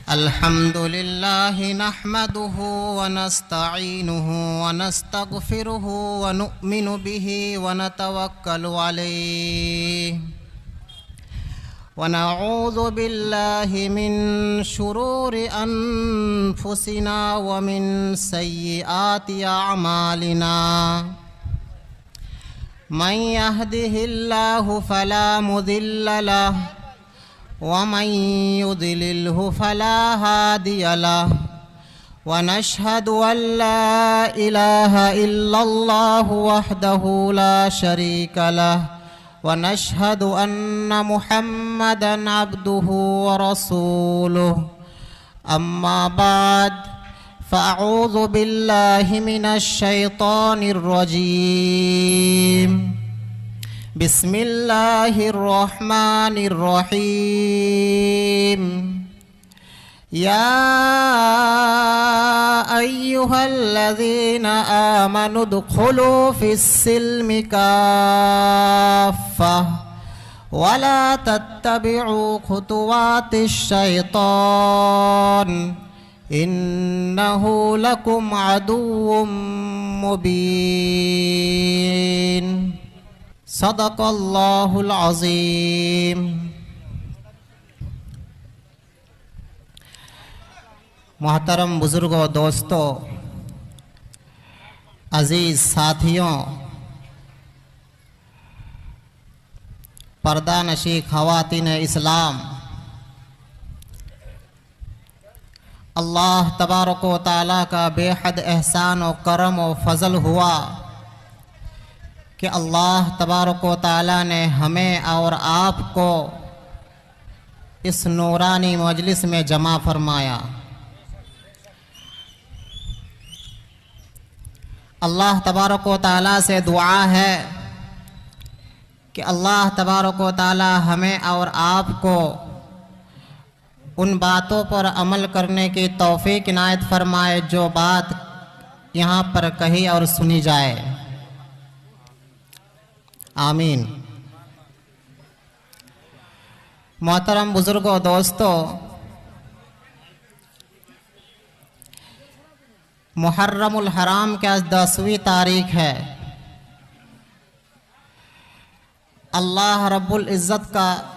अल्हम्दुलिल्लाह नहमदुहु व नस्तईनुहु व नस्तगफिरुहु व नुमिनु बिहि व नतवक्कलु अलैहि व नऊज़ु बिल्लाहि मिन शुरूरि अनफुसिना व मिन सय्यिआति अअमालिना मन यहदिहिल्लाहु फला मुदिल्ल लहु वमन युद्लिल्हु फला हादिय लहु व नशहदु अल्ला इलाहा इल्लल्लाहु वहदहु ला शरीक लहु व नशहदु अन्न मुहम्मदन अब्दुहु व रसूलुहु अम्मा बाद फ़अऊज़ु बिल्लाहि मिनश शैतानिर रजीम बिस्मिल्लाहिर्रहमानिर्रहीम या अय्युहल्लज़ीना आमनु दुख़ुलू फ़िस्सिल्मि काफ़्फ़ा वला तत्तबिउ खुतुवातिश शैतान इन्नहु लकुम अदुव्वुम मुबीन। सदक़ल्लाहुल अज़ीम। मोहतरम बुज़ुर्गों, दोस्तों, अज़ीज़ साथियों, पर्दा नशी ख़वातीन इस्लाम, अल्लाह तबारक व तआला का बेहद एहसान और करम और फ़ज़ल हुआ कि अल्लाह तबारक व तआला ने हमें और आपको इस नूरानी मजलिस में जमा फरमाया। अल्लाह तबारक व तआला से दुआ है कि अल्लाह तबारक व तआला हमें और आपको उन बातों पर अमल करने की तौफीक इनायत फरमाए जो बात यहाँ पर कही और सुनी जाए। आमीन। मोहतरम बुजुर्गों, दोस्तों, मुहर्रमुल हराम के आज 10वीं तारीख है। अल्लाह रब्बुल इज़्ज़त का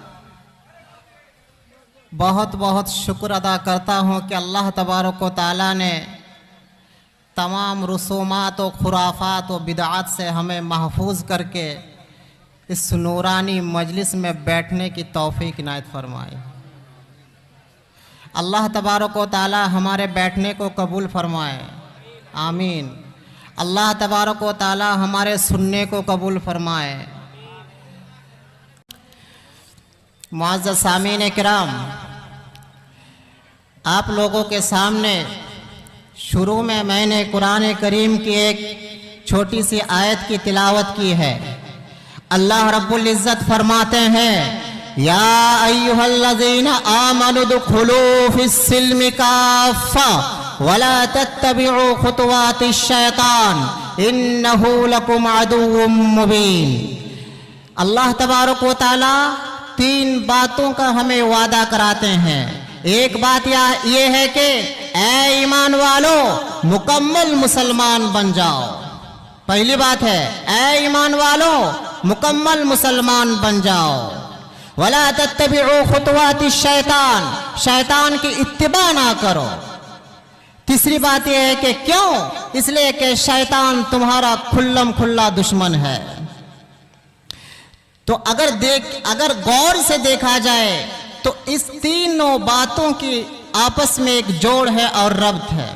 बहुत बहुत शुक्र अदा करता हूँ कि अल्लाह तबारक व तआला ने तमाम रसूमात व खुराफात व बिदअत से हमें महफूज करके इस नूरानी मजलिस में बैठने की तौफीक इनायत फरमाई। अल्लाह तबारक व तआला हमारे बैठने को कबूल फरमाए। आमीन। अल्लाह तबारक व तआला हमारे सुनने को कबूल फरमाए। मुअज़्ज़ज़ सामीन किराम, आप लोगों के सामने शुरू में मैंने कुरान करीम की एक छोटी सी आयत की तिलावत की है। अल्लाह रब्बुल इज़्ज़त फरमाते हैं, या अय्युहल्लज़ीना आमनु दुख़ुलू फ़िस्सिल्मि काफ़्फ़ा वला तत्तबिउ खुतुवातिश शैतान इन्नहु लकुम अदुव्वुम मुबीन। अल्लाह तबारक व तआला 3 बातों का हमें वादा कराते हैं। एक बात ये है कि ऐ ईमान वालों, मुकम्मल मुसलमान बन जाओ। पहली बात है, ऐ ईमान वालों, मुकम्मल मुसलमान बन जाओ। वला तत्तबिउ खुतुवातिश शैतान, शैतान की इत्तिबा ना करो। तीसरी बात यह है कि क्यों? इसलिए कि शैतान तुम्हारा खुल्लम खुल्ला दुश्मन है। तो अगर गौर से देखा जाए तो इस तीनों बातों की आपस में एक जोड़ है और रब्त है।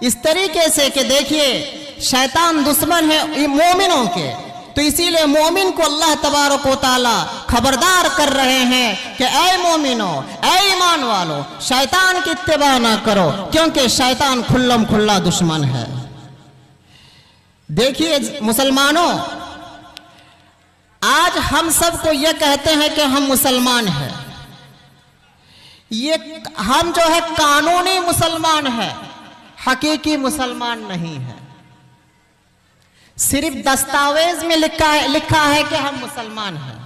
इस तरीके से कि देखिए, शैतान दुश्मन है मोमिनों के, तो इसीलिए मोमिन को अल्लाह तबारक व तआला खबरदार कर रहे हैं कि ऐ मोमिनों, ऐ ईमान वालों, शैतान की इत्तिबा ना करो, क्योंकि शैतान खुल्लम खुल्ला दुश्मन है। देखिए मुसलमानों, आज हम सबको ये कहते हैं कि हम मुसलमान हैं। ये हम जो है कानूनी मुसलमान है, हकीकी मुसलमान नहीं है। सिर्फ दस्तावेज में लिखा है कि हम मुसलमान हैं,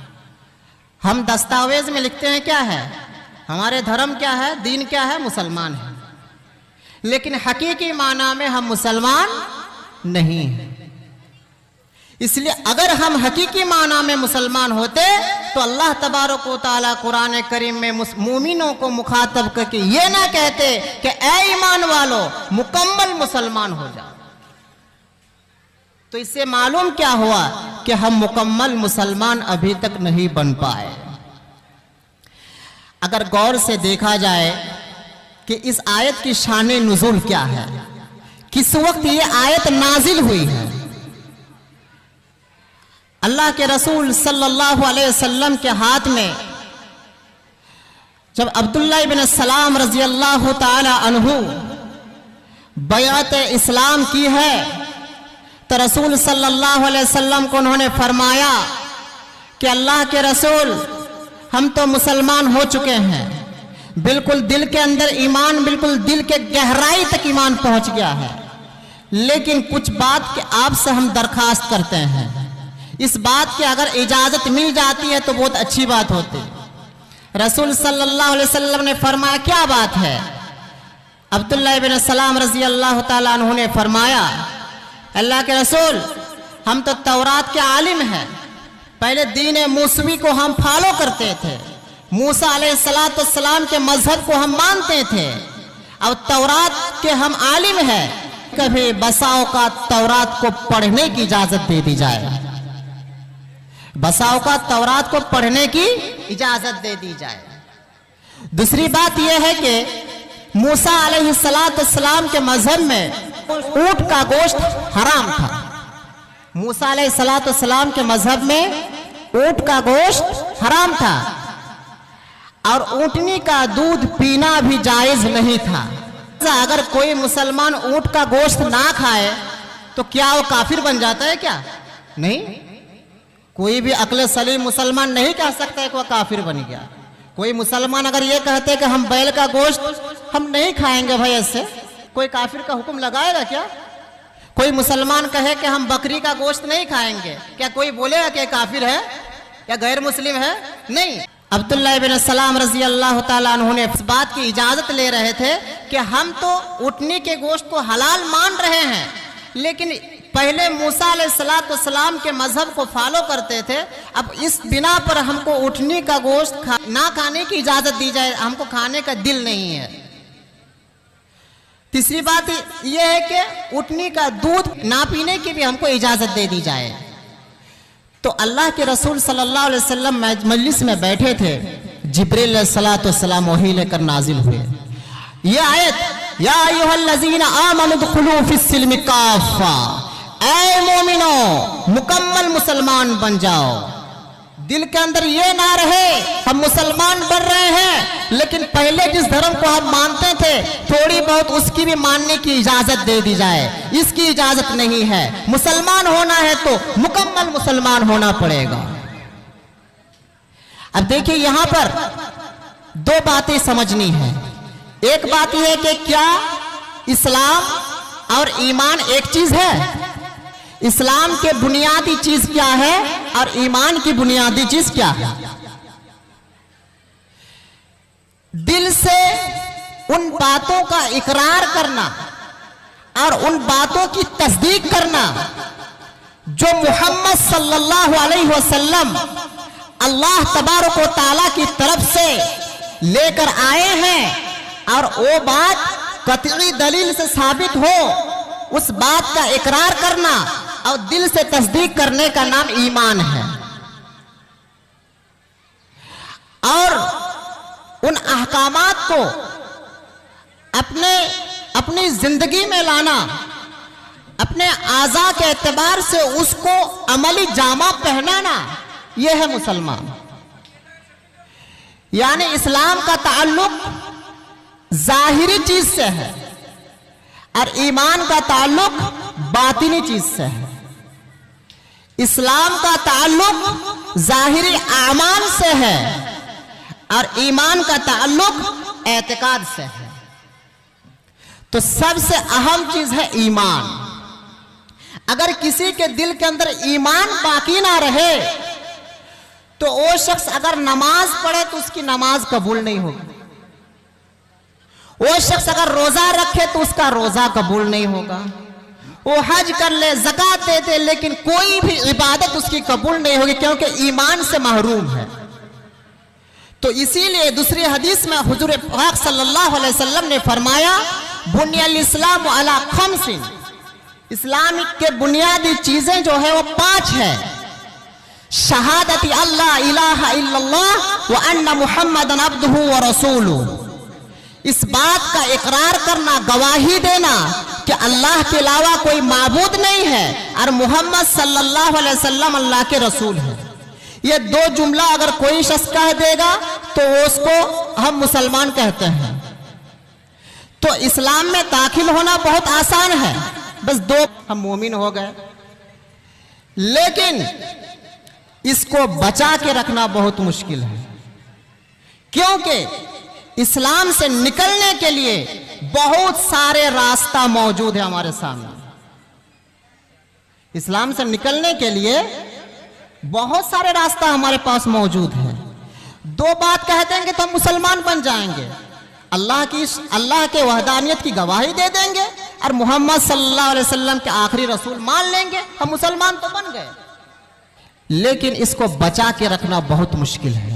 हम दस्तावेज में लिखते हैं क्या है, हमारे धर्म क्या है, दीन क्या है, मुसलमान है, लेकिन हकीकी माना में हम मुसलमान नहीं हैं। इसलिए अगर हम हकीकी माना में मुसलमान होते तो अल्लाह तबारक व तआला कुरान करीम में मोमिनों को मुखातब करके ये ना कहते कि ऐ ईमान वालों मुकम्मल मुसलमान हो जाओ। तो इससे मालूम क्या हुआ कि हम मुकम्मल मुसलमान अभी तक नहीं बन पाए। अगर गौर से देखा जाए कि इस आयत की शान नुज़ूल क्या है, किस वक्त ये आयत नाजिल हुई है। अल्लाह के रसूल सल्लल्लाहु अलैहि वसल्लम के हाथ में जब अब्दुल्लाह इब्न सलाम रजी अल्लाह ताला अन्हु बयात इस्लाम की है तो रसूल सल्लल्लाहु अलैहि वसल्लम को उन्होंने फरमाया कि अल्लाह के रसूल हम तो मुसलमान हो चुके हैं, बिल्कुल दिल के अंदर ईमान, बिल्कुल दिल के गहराई तक ईमान पहुंच गया है, लेकिन कुछ बात के आपसे हम दरखास्त करते हैं। इस बात की अगर इजाजत मिल जाती है तो बहुत अच्छी बात होती। रसूल सल्लल्लाहु अलैहि वसल्लम ने फरमाया क्या बात है। अब्दुल्लाह इब्न सलाम रजी अल्लाह ताला अन्हु ने फरमाया अल्लाह के रसूल हम तो तौरात के आलिम हैं, पहले दीन मूसवी को हम फॉलो करते थे, मूसा अलैहिस्सलाम के मजहब को हम मानते थे, अब तौरात के हम आलिम हैं, कभी बसाओ का तौरात को पढ़ने की इजाजत दे दी जाए, बसाओ का तौरात को पढ़ने की इजाजत दे दी जाए। दूसरी बात यह है कि मूसा अलैहिस्सलाम के मजहब में ऊंट का गोश्त हराम था। मूसा अलैहिस्सलाम के मजहब में ऊंट का गोश्त हराम था और ऊंटनी का दूध पीना भी जायज नहीं था। अगर कोई मुसलमान ऊंट का गोश्त ना खाए तो क्या वो काफिर बन जाता है क्या? नहीं, कोई भी अक्ल सलीम मुसलमान नहीं कह सकता है कि वह काफिर बन गया। कोई मुसलमान अगर ये कहते कि हम बैल का गोश्त हम नहीं खाएंगे भाई, ऐसे कोई काफिर का हुक्म लगाएगा क्या? कोई मुसलमान कहे कि हम बकरी का गोश्त नहीं खाएंगे, क्या कोई बोलेगा कि काफिर है या गैर मुस्लिम है? नहीं। अब्दुल्लाह इब्न सलाम रजी अल्लाह ताला अन्हु ने इस बात की इजाजत ले रहे थे कि हम तो ऊँटनी के गोश्त को हलाल मान रहे हैं, लेकिन पहले मूसा अलैहिस्सलाम के मजहब को फॉलो करते थे, अब इस बिना पर हमको ऊँटनी का गोश्त ना खाने की इजाजत दी जाए, हमको खाने का दिल नहीं है। तीसरी बात यह है कि ऊँटनी का दूध ना पीने की भी हमको इजाजत दे दी जाए। तो अल्लाह के रसूल सल्लल्लाहु अलैहि वसल्लम मजलिस में बैठे थे, जिब्रील अलैहिस्सलाम वही लेकर नाजिल हुए ये आयत या अय्युहल्लज़ीना आमनु दुखुलू फिस्सिल्मि काफ़ा, ऐ मोमिनो मुकम्मल मुसलमान बन जाओ। दिल के अंदर ये ना रहे हम मुसलमान बन रहे हैं, लेकिन पहले जिस धर्म को हम मानते थे थोड़ी बहुत उसकी भी मानने की इजाजत दे दी जाए, इसकी इजाजत नहीं है। मुसलमान होना है तो मुकम्मल मुसलमान होना पड़ेगा। अब देखिए यहां पर दो बातें समझनी है। एक बात यह है कि क्या इस्लाम और ईमान एक चीज है? इस्लाम के बुनियादी चीज क्या है और ईमान की बुनियादी चीज क्या है? दिल से उन बातों का इकरार करना और उन बातों की तस्दीक करना जो मोहम्मद सल्लल्लाहु अलैहि वसल्लम अल्लाह तबारक व तआला की तरफ से लेकर आए हैं, और वो बात कतई दलील से साबित हो, उस बात का इकरार करना और दिल से तस्दीक करने का नाम ईमान है। और उन अहकामात को अपनी जिंदगी में लाना, अपने आज़ा के एतबार से उसको अमली जामा पहनाना, यह है मुसलमान। यानी इस्लाम का ताल्लुक जाहिरी चीज से है और ईमान का ताल्लुक बातिनी चीज से है। इस्लाम का ताल्लुक जाहिरी आमाल से है और ईमान का ताल्लुक एतकाद से है। तो सबसे अहम चीज है ईमान। अगर किसी के दिल के अंदर ईमान बाकी ना रहे तो वो शख्स अगर नमाज पढ़े तो उसकी नमाज कबूल नहीं होगी। वो शख्स अगर रोजा रखे तो उसका रोजा कबूल नहीं होगा। वो हज कर ले, ज़कात दे दे, लेकिन कोई भी इबादत उसकी कबूल नहीं होगी, क्योंकि ईमान से महरूम है। तो इसीलिए दूसरी हदीस में हुजूर पाक सल्लल्लाहु अलैहि वसल्लम ने फरमाया, बुनियल इस्लाम अला खम्सिन, इस्लाम के बुनियादी चीजें जो है वो 5 है। शहादती अल्लाह इलाहा इल्लल्लाह व अन्ना मुहम्मदन अब्दुहु व रसूलुहु, इस बात का इकरार करना, गवाही देना कि अल्लाह के अलावा कोई माबूद नहीं है और मोहम्मद सल्लल्लाहु अलैहि वसल्लम अल्लाह के रसूल है। ये 2 जुमला अगर कोई शख्स कह देगा तो उसको हम मुसलमान कहते हैं। तो इस्लाम में दाखिल होना बहुत आसान है, बस 2 हम मोमिन हो गए। लेकिन इसको बचा के रखना बहुत मुश्किल है, क्योंकि इस्लाम से निकलने के लिए बहुत सारे रास्ता मौजूद है हमारे सामने। इस्लाम से निकलने के लिए बहुत सारे रास्ता हमारे पास मौजूद है। 2 बात कह देंगे तो हम मुसलमान बन जाएंगे, अल्लाह के वहदानियत की गवाही दे देंगे और मोहम्मद सल्लल्लाहु अलैहि वसल्लम के आखिरी रसूल मान लेंगे, हम मुसलमान तो बन गए। लेकिन इसको बचा के रखना बहुत मुश्किल है,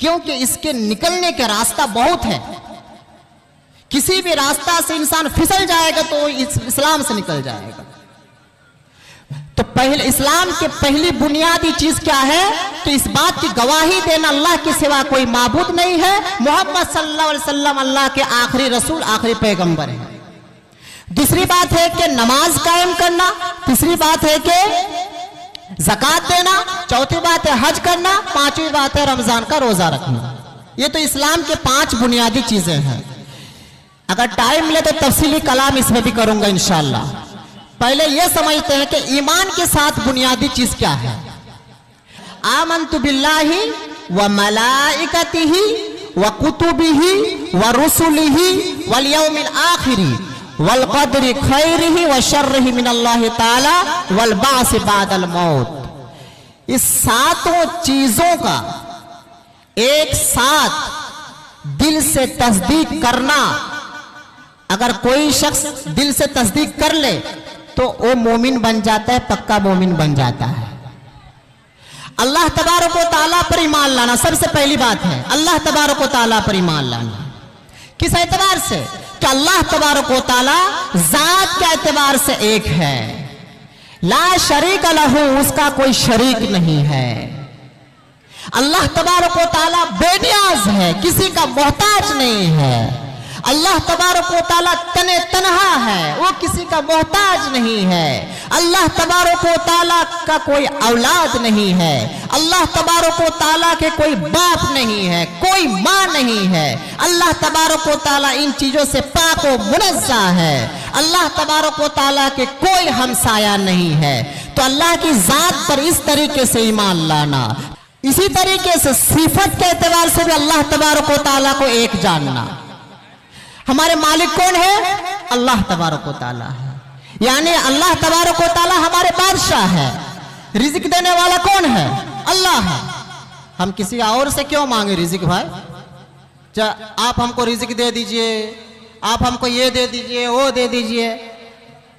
क्योंकि इसके निकलने का रास्ता बहुत है। किसी भी रास्ता से इंसान फिसल जाएगा तो इस्लाम से निकल जाएगा। तो पहले इस्लाम के पहली बुनियादी चीज क्या है? तो इस बात की गवाही देना अल्लाह के सिवा कोई माबूद नहीं है, मोहम्मद सल्लल्लाहु अलैहि वसल्लम अल्लाह के आखिरी रसूल, आखिरी पैगंबर है। दूसरी बात है कि नमाज कायम करना, तीसरी बात है कि ज़कात देना, चौथी बात है हज करना, पांचवी बात है रमजान का रोजा रखना। ये तो इस्लाम के 5 बुनियादी चीजें हैं। अगर टाइम मिले तो तफसीली कलाम इसमें भी करूंगा इंशाअल्लाह। पहले यह समझते हैं कि ईमान के साथ बुनियादी चीज क्या है। आमन्तु बिल्लाहि व मलाइकतिहि व कुतुबिहि व रुसुलिहि वल यौमिल आखिरि वल क़द्रि खैरिहि व शर्रिहि मिनल्लाहि ताला वल बाअस बादल मौत। इस 7 चीजों का एक साथ दिल से तस्दीक करना, अगर कोई शख्स दिल से तस्दीक कर ले तो वो मोमिन बन जाता है, पक्का मोमिन बन जाता है। अल्लाह तबारक व तआला पर ईमान लाना सबसे पहली बात है। अल्लाह तबारक व तआला पर ईमान लाना किस एतबार से? कि अल्लाह तबारक व तआला जात के एतबार से एक है, ला शरीक लहू, उसका कोई शरीक नहीं है। अल्लाह तबारक व तआला बेनियाज है, किसी का मोहताज नहीं है। अल्लाह तबारक व तआला तने तन्हा है, वो किसी का मोहताज नहीं है। अल्लाह तबारक व तआला का कोई औलाद नहीं है। अल्लाह तबारक व तआला के कोई बाप नहीं है, कोई माँ नहीं है। अल्लाह तबारक व तआला इन चीजों से पाक व मुनज़्ज़ा है। अल्लाह तबारक व तआला के कोई हमसाया नहीं है। तो अल्लाह की जात पर इस तरीके से ईमान लाना, इसी तरीके से सिफत के एतबार से भी अल्लाह तबारक व तआला को एक जानना। हमारे मालिक कौन है? अल्लाह तबारक व तआला है, यानी अल्लाह तबारक व तआला हमारे बादशाह है। रिज़्क़ देने वाला कौन है? अल्लाह है। हम किसी और से क्यों मांगे रिज़्क़ भाई? आप हमको रिज़्क़ दे दीजिए, आप हमको ये दे दीजिए, वो दे दीजिए।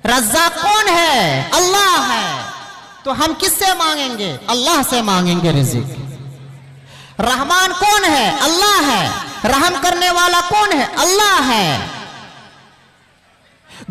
रज़्ज़ाक़ कौन है? अल्लाह है। तो हम किससे मांगेंगे? अल्लाह से मांगेंगे रिज़्क़। रहमान कौन है? अल्लाह है। रहम करने वाला कौन है? अल्लाह है।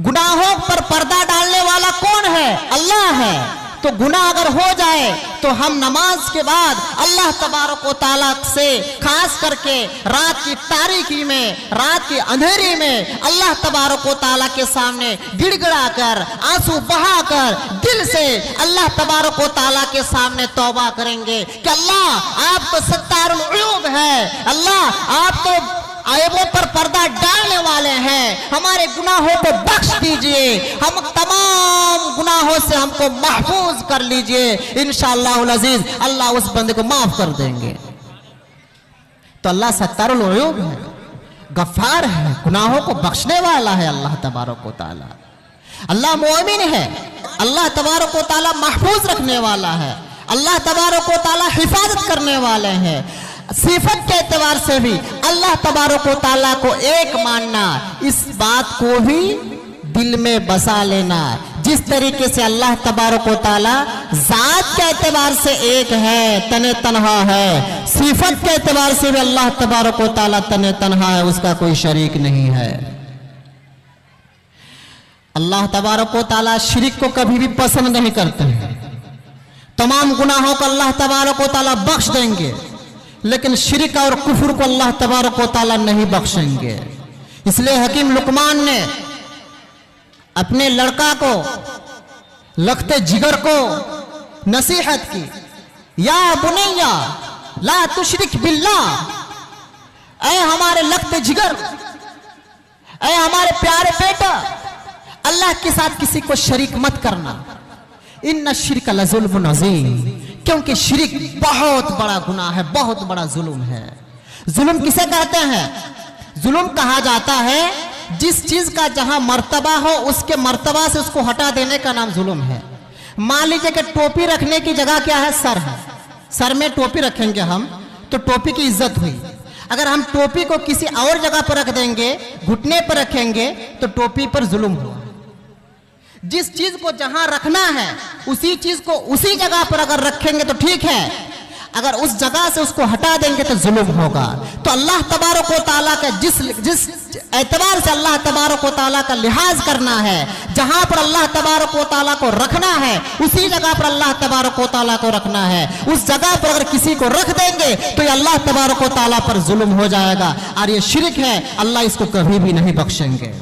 गुनाहों पर पर्दा डालने वाला कौन है? अल्लाह है। तो गुनाह अगर हो जाए तो हम नमाज के बाद अल्लाह तबारक व तआला से, खास करके रात की तारीकी में, रात की अंधेरी में अल्लाह तबारक व तआला के सामने गिड़गिड़ा कर, आंसू बहाकर दिल से अल्लाह तबारक व तआला के सामने तौबा करेंगे कि अल्लाह आप तो सत्तारुल उयूब है, अल्लाह आप तो आयबों पर पर्दा डालने वाले हैं, हमारे गुनाहों को बख्श दीजिए, हम तमाम गुनाहों से हमको महफूज कर लीजिए। इंशाअल्लाहुल अजीज अल्लाह उस बंदे को माफ कर देंगे। तो अल्लाह सत्तारुल उयूब है, गफ्फार है, गुनाहों को बख्शने वाला है अल्लाह तबारक व तआला। अल्लाह मोमिन है, अल्लाह तबारक व तआला महफूज रखने वाला है, अल्लाह तबारक व तआला हिफाजत करने वाले हैं। सिफत के एतबार से भी अल्लाह तबारक व तआला को एक मानना, इस बात को भी दिल में बसा लेना। जिस तरीके से अल्लाह तबारक व तआला जात के एतबार से एक है, तने तन्हा है, सिफत के एतबार से भी अल्लाह तबारक व तआला तने तन्हा है, उसका कोई शरीक नहीं है। अल्लाह तबारक व तआला शिरिक को कभी भी पसंद नहीं करते हैं। तमाम गुनाहों को अल्लाह तबारक व तआला बख्श देंगे, लेकिन शिरिक और कुफर को अल्लाह तबारक व तआला नहीं बख्शेंगे। इसलिए हकीम लुकमान ने अपने लड़का को, लखते जिगर को नसीहत की, या बुनैया ला तुशरिक बिल्लाह, ऐ हमारे लखते जिगर, ऐ हमारे प्यारे बेटा, अल्लाह के साथ किसी को शरीक मत करना। इन्ना शिरक लजुल्मुन अज़ीम, क्योंकि शिरिक बहुत बड़ा गुनाह है, बहुत बड़ा जुल्म है। जुल्म किसे कहते हैं? जुल्म कहा जाता है जिस चीज का जहां मर्तबा हो उसके मर्तबा से उसको हटा देने का नाम जुल्म है। मान लीजिए कि टोपी रखने की जगह क्या है? सर है। सर में टोपी रखेंगे हम तो टोपी की इज्जत हुई। अगर हम टोपी को किसी और जगह पर रख देंगे, घुटने पर रखेंगे, तो टोपी पर जुल्म हुआ। जिस चीज को जहां रखना है उसी चीज को उसी जगह पर अगर रखेंगे तो ठीक है, अगर उस जगह से उसको हटा देंगे तो जुल्म होगा। तो अल्लाह तबारक व तआला का जिस एतबार से अल्लाह तबारक व तआला का लिहाज करना है, जहां पर अल्लाह तबारक व तआला को रखना है उसी जगह पर अल्लाह तबारक व तआला को रखना है। उस जगह पर अगर किसी को रख देंगे तो ये अल्लाह तबारक व तआला पर जुल्म हो जाएगा, और ये शिरक है। अल्लाह इसको कभी भी नहीं बख्शेंगे।